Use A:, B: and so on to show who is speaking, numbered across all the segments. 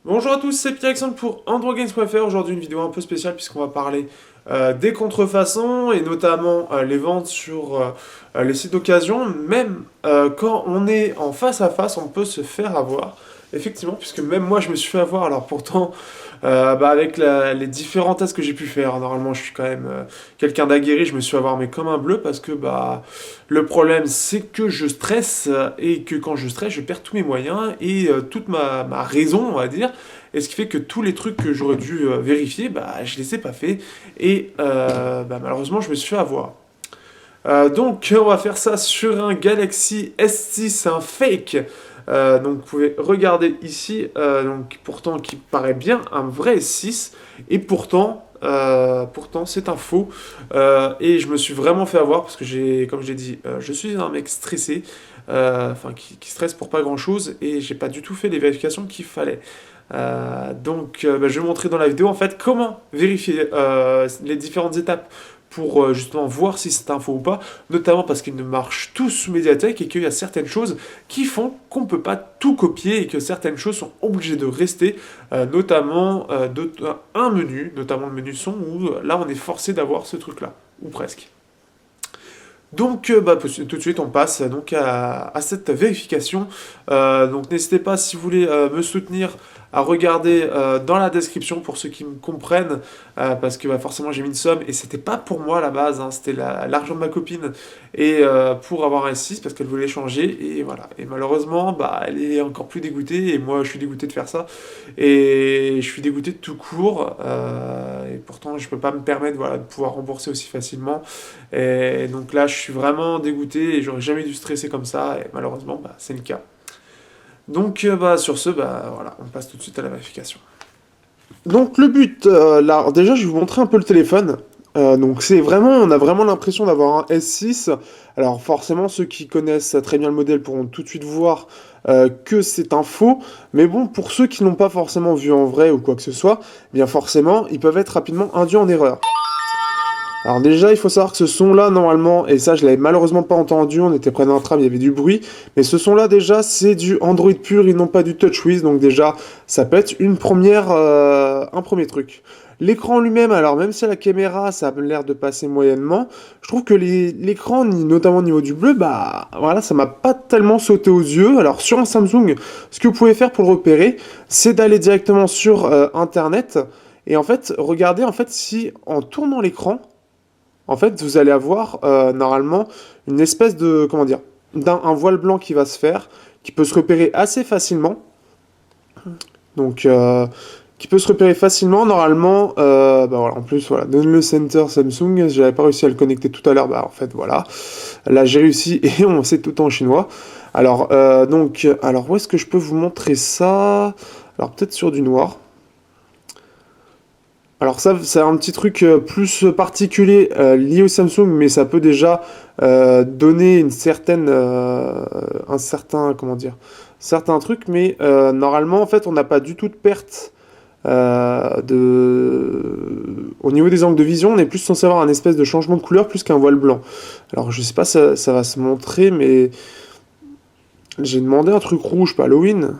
A: Bonjour à tous, c'est Pierre-Alexandre pour AndroGames.fr. Aujourd'hui, une vidéo un peu spéciale puisqu'on va parler des contrefaçons et notamment les ventes sur les sites d'occasion. Même quand on est en face à face, on peut se faire avoir. Effectivement, puisque même moi je me suis fait avoir. Alors pourtant, avec les différents tests que j'ai pu faire, normalement je suis quand même quelqu'un d'aguerri, je me suis fait avoir mais comme un bleu parce que le problème c'est que je stresse et que quand je stresse je perds tous mes moyens et toute ma raison on va dire. Et ce qui fait que tous les trucs que j'aurais dû vérifier, je les ai pas fait. Et malheureusement, je me suis fait avoir. Donc, on va faire ça sur un Galaxy S6, un fake. Donc, vous pouvez regarder ici, donc, pourtant qui paraît bien un vrai S6. Et pourtant c'est un faux. Et je me suis vraiment fait avoir parce que comme je l'ai dit, je suis un mec stressé. Qui stresse pour pas grand chose. Et j'ai pas du tout fait les vérifications qu'il fallait. Je vais vous montrer dans la vidéo en fait comment vérifier les différentes étapes pour justement voir si c'est un faux ou pas, notamment parce qu'ils ne marchent tous sous Mediatek et qu'il y a certaines choses qui font qu'on ne peut pas tout copier et que certaines choses sont obligées de rester, notamment un menu, notamment le menu son, où là on est forcé d'avoir ce truc-là, ou presque. Donc tout de suite on passe donc à cette vérification. Donc n'hésitez pas si vous voulez me soutenir à regarder dans la description pour ceux qui me comprennent parce que forcément j'ai mis une somme et c'était pas pour moi à la base, hein, c'était l'argent de ma copine et pour avoir un S6 parce qu'elle voulait changer et voilà. Et malheureusement elle est encore plus dégoûtée et moi je suis dégoûté de faire ça et je suis dégoûté de tout court et pourtant je peux pas me permettre de pouvoir rembourser aussi facilement. Et donc là, je suis vraiment dégoûté et j'aurais jamais dû stresser comme ça. Et malheureusement, c'est le cas. Donc sur ce, voilà, on passe tout de suite à la vérification. Donc le but, là, alors déjà, je vais vous montrer un peu le téléphone. Donc c'est vraiment, on a vraiment l'impression d'avoir un S6. Alors forcément, ceux qui connaissent très bien le modèle pourront tout de suite voir que c'est un faux. Mais bon, pour ceux qui n'ont pas forcément vu en vrai ou quoi que ce soit, eh bien forcément, ils peuvent être rapidement induits en erreur. Alors déjà, il faut savoir que ce son-là, normalement, et ça je l'avais malheureusement pas entendu, on était près d'un tram, il y avait du bruit, mais ce son-là déjà, c'est du Android pur et non pas du TouchWiz, donc déjà, ça peut être un premier truc. L'écran lui-même, alors même si la caméra, ça a l'air de passer moyennement, je trouve que l'écran, notamment au niveau du bleu, voilà, ça m'a pas tellement sauté aux yeux. Alors sur un Samsung, ce que vous pouvez faire pour le repérer, c'est d'aller directement sur Internet, et en fait, regardez en fait si en tournant l'écran, en fait, vous allez avoir normalement une espèce de, comment dire, un voile blanc qui va se faire, qui peut se repérer assez facilement. Donc, qui peut se repérer facilement. Normalement, voilà, en plus, voilà, donne le center Samsung. J'avais pas réussi à le connecter tout à l'heure. En fait, voilà. Là, j'ai réussi et on sait tout en chinois. Alors, où est-ce que je peux vous montrer ça? Alors, peut-être sur du noir. Alors ça, c'est un petit truc plus particulier lié au Samsung, mais ça peut déjà donner un certain, comment dire, certain truc, mais normalement, en fait, on n'a pas du tout de perte au niveau des angles de vision, on est plus censé avoir un espèce de changement de couleur plus qu'un voile blanc. Alors je sais pas si ça va se montrer, mais j'ai demandé un truc rouge, pas Halloween.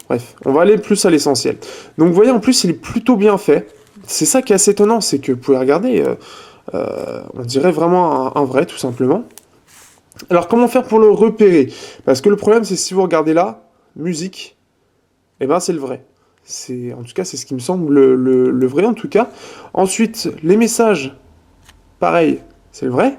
A: Bref, on va aller plus à l'essentiel. Donc vous voyez, en plus, il est plutôt bien fait. C'est ça qui est assez étonnant, c'est que vous pouvez regarder, on dirait vraiment un vrai, tout simplement. Alors comment faire pour le repérer? Parce que le problème, c'est si vous regardez là, musique, c'est le vrai. En tout cas, c'est ce qui me semble le vrai, en tout cas. Ensuite, les messages, pareil, c'est le vrai.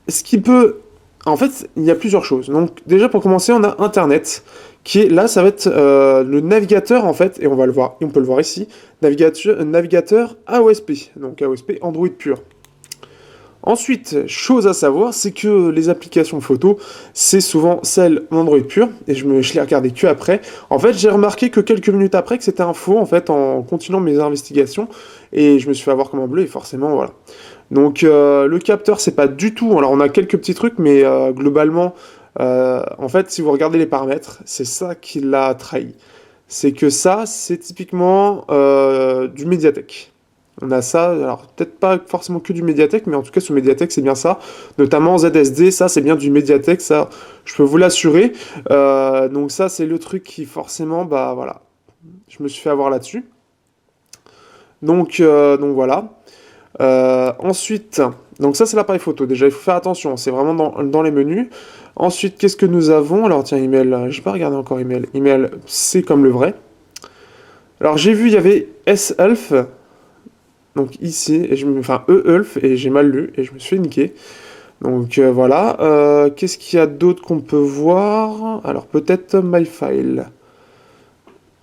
A: Ce qui peut... En fait, il y a plusieurs choses. Donc déjà, pour commencer, on a Internet, qui est là, ça va être le navigateur, en fait, et on va le voir, et on peut le voir ici, navigateur AOSP, donc AOSP Android pur. Ensuite, chose à savoir, c'est que les applications photo, c'est souvent celles Android pur, et je l'ai regardé que après. En fait, j'ai remarqué que quelques minutes après que c'était un faux, en fait, en continuant mes investigations, et je me suis fait avoir comme un bleu, et forcément, voilà. Donc le capteur, c'est pas du tout. Alors on a quelques petits trucs, mais globalement, en fait, si vous regardez les paramètres, c'est ça qui l'a trahi. C'est que ça, c'est typiquement du Mediatek. On a ça, alors peut-être pas forcément que du Mediatek, mais en tout cas sur Mediatek c'est bien ça. Notamment ZSD, ça c'est bien du Mediatek, ça je peux vous l'assurer. Donc ça c'est le truc qui forcément, bah voilà, je me suis fait avoir là-dessus. Donc voilà. Ensuite, donc ça c'est l'appareil photo. Déjà il faut faire attention, c'est vraiment dans les menus. Ensuite, qu'est-ce que nous avons? Alors tiens, email, j'ai pas regardé encore email. Email, c'est comme le vrai. Alors j'ai vu, il y avait S-Elf, donc ici, enfin E-Elf, et j'ai mal lu, et je me suis fait niquer. Donc voilà. Qu'est-ce qu'il y a d'autre qu'on peut voir? Alors peut-être MyFile.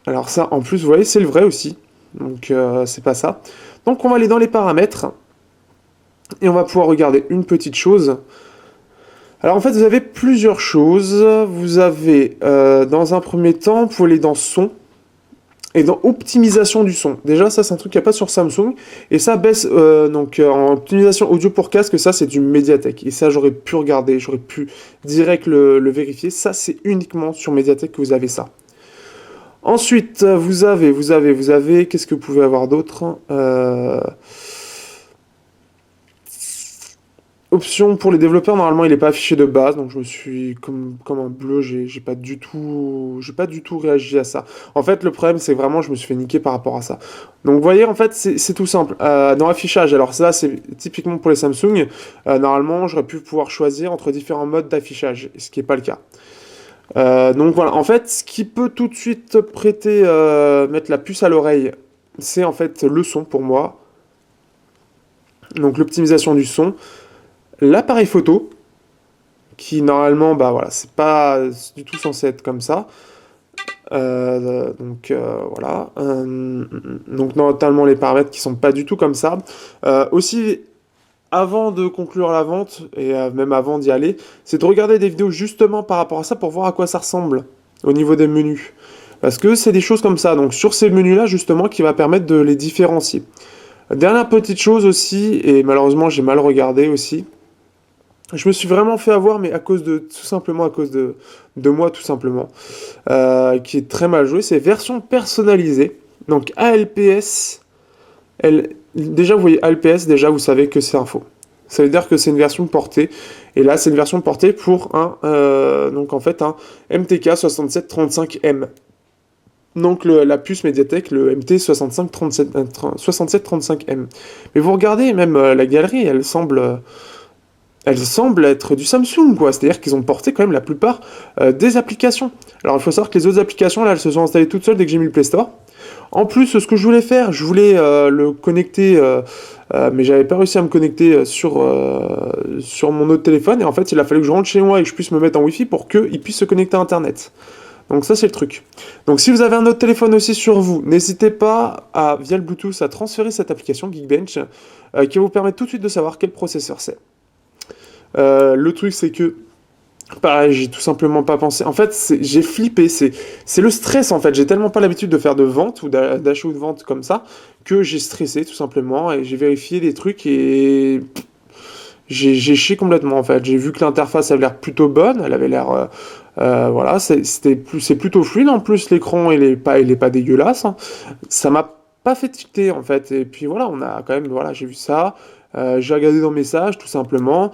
A: Alors ça, en plus, vous voyez, c'est le vrai aussi. Donc c'est pas ça. Donc on va aller dans les paramètres, et on va pouvoir regarder une petite chose. Alors en fait, vous avez plusieurs choses. Vous avez, dans un premier temps, vous pouvez aller dans son, et dans optimisation du son. Déjà, ça, c'est un truc qu'il n'y a pas sur Samsung. Et ça baisse, en optimisation audio pour casque, ça, c'est du Mediatek. Et ça, j'aurais pu regarder, j'aurais pu direct le vérifier. Ça, c'est uniquement sur Mediatek que vous avez ça. Ensuite, vous avez, qu'est-ce que vous pouvez avoir d'autre? Option pour les développeurs, normalement il n'est pas affiché de base, donc je me suis comme un bleu, j'ai pas du tout réagi à ça. En fait, le problème c'est vraiment je me suis fait niquer par rapport à ça. Donc vous voyez, en fait c'est tout simple. Dans l'affichage, alors ça c'est typiquement pour les Samsung, normalement j'aurais pu pouvoir choisir entre différents modes d'affichage, ce qui n'est pas le cas. Donc voilà, en fait, ce qui peut tout de suite prêter, mettre la puce à l'oreille, c'est en fait le son pour moi. Donc l'optimisation du son. L'appareil photo, qui normalement, bah voilà, c'est pas du tout censé être comme ça. Voilà. Donc notamment les paramètres qui sont pas du tout comme ça. Aussi, avant de conclure la vente, et même avant d'y aller, c'est de regarder des vidéos justement par rapport à ça pour voir à quoi ça ressemble au niveau des menus. Parce que c'est des choses comme ça, donc sur ces menus-là justement qui va permettre de les différencier. Dernière petite chose aussi, et malheureusement j'ai mal regardé aussi, je me suis vraiment fait avoir, mais tout simplement à cause de moi, tout simplement, qui est très mal joué. C'est version personnalisée, donc ALPS. Déjà, vous voyez ALPS, déjà vous savez que c'est un faux. Ça veut dire que c'est une version portée, et là c'est une version portée pour donc en fait un MTK 6735M. Donc la puce Mediatek, le MT 6735M. Mais vous regardez, même la galerie, elle semble être du Samsung, quoi. C'est-à-dire qu'ils ont porté quand même la plupart des applications. Alors il faut savoir que les autres applications, là, elles se sont installées toutes seules dès que j'ai mis le Play Store. En plus, ce que je voulais faire, je voulais le connecter, mais j'avais pas réussi à me connecter sur mon autre téléphone. Et en fait, il a fallu que je rentre chez moi et que je puisse me mettre en Wi-Fi pour qu'il puisse se connecter à Internet. Donc ça, c'est le truc. Donc si vous avez un autre téléphone aussi sur vous, n'hésitez pas, via le Bluetooth, à transférer cette application Geekbench, qui va vous permettre tout de suite de savoir quel processeur c'est. Le truc, c'est que, pareil, j'ai tout simplement pas pensé. En fait, j'ai flippé. C'est le stress, en fait. J'ai tellement pas l'habitude de faire de vente ou d'achat ou de vente comme ça que j'ai stressé, tout simplement. Et j'ai vérifié des trucs et j'ai chié complètement, en fait. J'ai vu que l'interface avait l'air plutôt bonne. Elle avait l'air. Voilà, c'est plutôt fluide. En plus, l'écran, il est pas dégueulasse, hein. Ça m'a pas fait tilter, en fait. Et puis voilà, on a quand même. Voilà, j'ai vu ça. J'ai regardé dans messages, tout simplement.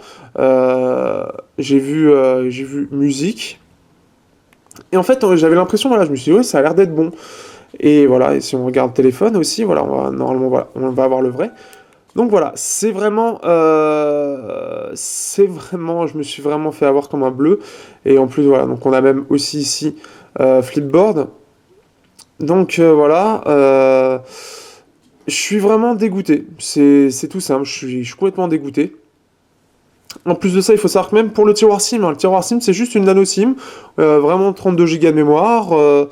A: J'ai vu musique. Et en fait, j'avais l'impression, voilà, je me suis dit, ouais, ça a l'air d'être bon. Et voilà, et si on regarde téléphone aussi, voilà, normalement, voilà, on va avoir le vrai. Donc voilà, je me suis vraiment fait avoir comme un bleu. Et en plus, voilà, donc on a même aussi ici Flipboard. Donc voilà. Je suis vraiment dégoûté. C'est tout simple. Je suis complètement dégoûté. En plus de ça, il faut savoir que même pour le tiroir SIM, hein, le tiroir SIM, c'est juste une nano SIM. Vraiment 32 Go de mémoire.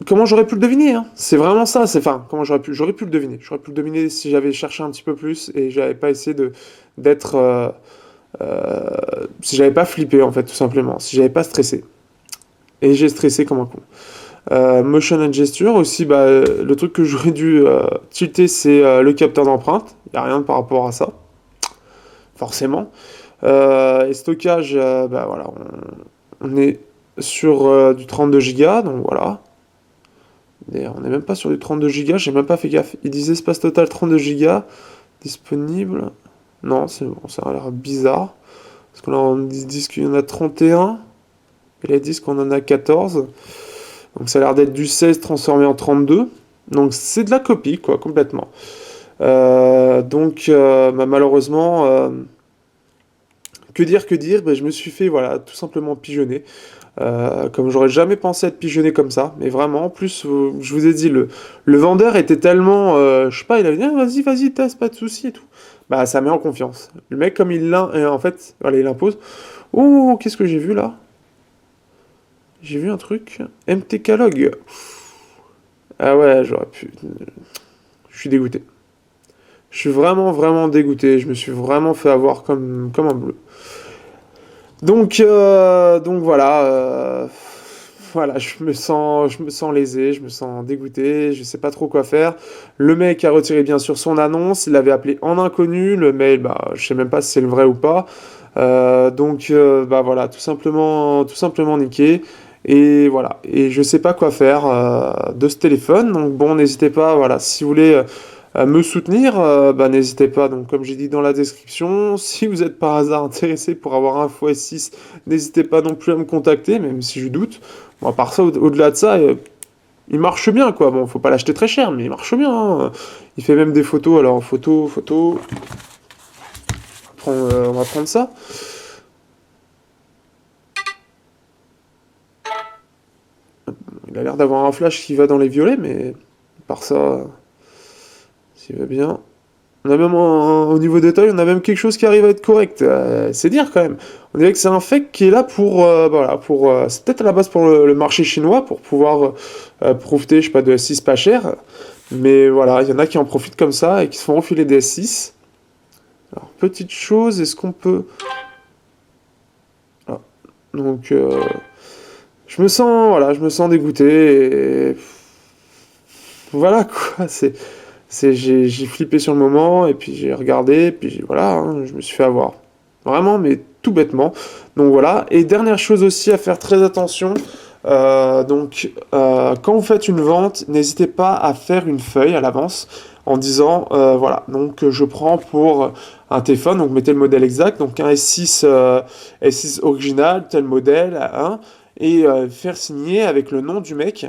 A: Comment j'aurais pu le deviner, hein? C'est vraiment ça. Enfin, comment j'aurais pu le deviner. J'aurais pu le deviner si j'avais cherché un petit peu plus et j'avais pas essayé d'être. Si j'avais pas flippé, en fait, tout simplement. Si j'avais pas stressé. Et j'ai stressé comme un con. Motion and gesture aussi, bah, le truc que j'aurais dû tilter, c'est le capteur d'empreinte. Il n'y a rien par rapport à ça, forcément. Et stockage, bah, voilà, on est sur du 32 Go, donc voilà. D'ailleurs, on n'est même pas sur du 32 Go, j'ai même pas fait gaffe. Il disait espace total 32 Go, disponible. Non, c'est bon, ça a l'air bizarre. Parce que là, on dit qu'il y en a 31, et là, ils disent qu'on en a 14. Donc ça a l'air d'être du 16 transformé en 32. Donc c'est de la copie, quoi, complètement. Bah, malheureusement, que dire, bah, je me suis fait, voilà, tout simplement pigeonner. Comme j'aurais jamais pensé être pigeonné comme ça, mais vraiment, en plus, je vous ai dit, le vendeur était tellement, je sais pas, il avait dit, ah, vas-y, teste, pas de souci et tout. Bah, ça met en confiance. Le mec, comme en fait, voilà, il impose. Oh, qu'est-ce que j'ai vu là? J'ai vu un truc. MTK Log. Ah ouais, j'aurais pu. Je suis dégoûté. Je suis vraiment dégoûté. Je me suis vraiment fait avoir comme un bleu. Donc voilà, voilà, je me sens lésé, je me sens dégoûté, je sais pas trop quoi faire. Le mec a retiré bien sûr son annonce, il l'avait appelé en inconnu, le mail, bah, je sais même pas si c'est le vrai ou pas. Bah voilà, tout simplement niqué. Et voilà, et je sais pas quoi faire de ce téléphone. Donc bon, n'hésitez pas, voilà, si vous voulez à me soutenir, bah, n'hésitez pas, donc comme j'ai dit dans la description, si vous êtes par hasard intéressé pour avoir un x6, n'hésitez pas non plus à me contacter, même si je doute. Bon, à part ça, au-delà de ça, il marche bien, quoi. Bon, faut pas l'acheter très cher, mais il marche bien, hein. Il fait même des photos, alors photo, on va prendre ça. Il a l'air d'avoir un flash qui va dans les violets, mais à part ça, s'il va bien. On a même au niveau détail, on a même quelque chose qui arrive à être correct. C'est dire quand même. On dirait que c'est un fake qui est là pour, voilà, c'est peut-être à la base pour le marché chinois pour pouvoir profiter, je sais pas, de S6 pas cher. Mais voilà, il y en a qui en profitent comme ça et qui se font refiler des S6. Alors petite chose, est-ce qu'on peut, ah. Donc je me sens dégoûté. Et voilà quoi, j'ai flippé sur le moment, et puis j'ai regardé, et puis voilà, hein, je me suis fait avoir. Vraiment, mais tout bêtement. Donc voilà. Et dernière chose aussi à faire très attention. Quand vous faites une vente, n'hésitez pas à faire une feuille à l'avance en disant, voilà, donc je prends pour un téléphone, donc mettez le modèle exact, donc un S6 original, tel modèle, hein, et faire signer avec le nom du mec,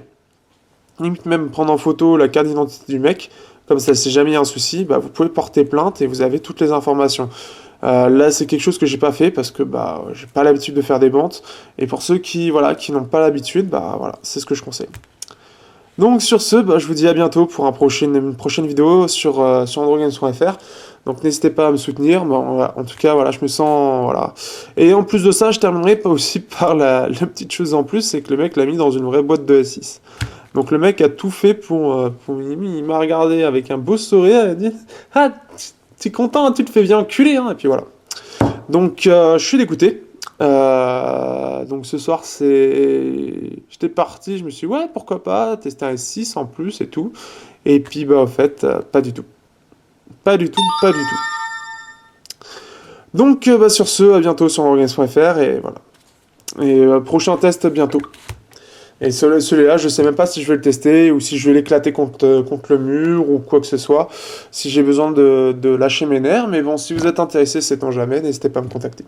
A: limite même prendre en photo la carte d'identité du mec, comme ça c'est jamais un souci, bah, vous pouvez porter plainte et vous avez toutes les informations. Là c'est quelque chose que j'ai pas fait parce que bah j'ai pas l'habitude de faire des ventes, et pour ceux qui voilà qui n'ont pas l'habitude, bah voilà, c'est ce que je conseille. Donc sur ce, bah, je vous dis à bientôt pour une prochaine vidéo sur AndroGames.fr. Donc n'hésitez pas à me soutenir. Bon, voilà, en tout cas, voilà, je me sens, voilà. Et en plus de ça, je terminerai pas aussi par la petite chose en plus, c'est que le mec l'a mis dans une vraie boîte de S6. Donc le mec a tout fait il m'a regardé avec un beau sourire, il a dit, ah, t'es content, hein, tu te fais bien enculer, hein. Et puis voilà. Donc je suis dégoûté. Donc ce soir, j'étais parti, je me suis dit, ouais, pourquoi pas, tester un S6 en plus et tout. Et puis, bah, en fait, pas du tout. Pas du tout, pas du tout. Donc, bah, sur ce, à bientôt sur Organs.fr, et voilà. Et prochain test bientôt. Et celui-là, je sais même pas si je vais le tester ou si je vais l'éclater contre le mur ou quoi que ce soit. Si j'ai besoin de lâcher mes nerfs. Mais bon, si vous êtes intéressé, sait-on jamais, n'hésitez pas à me contacter.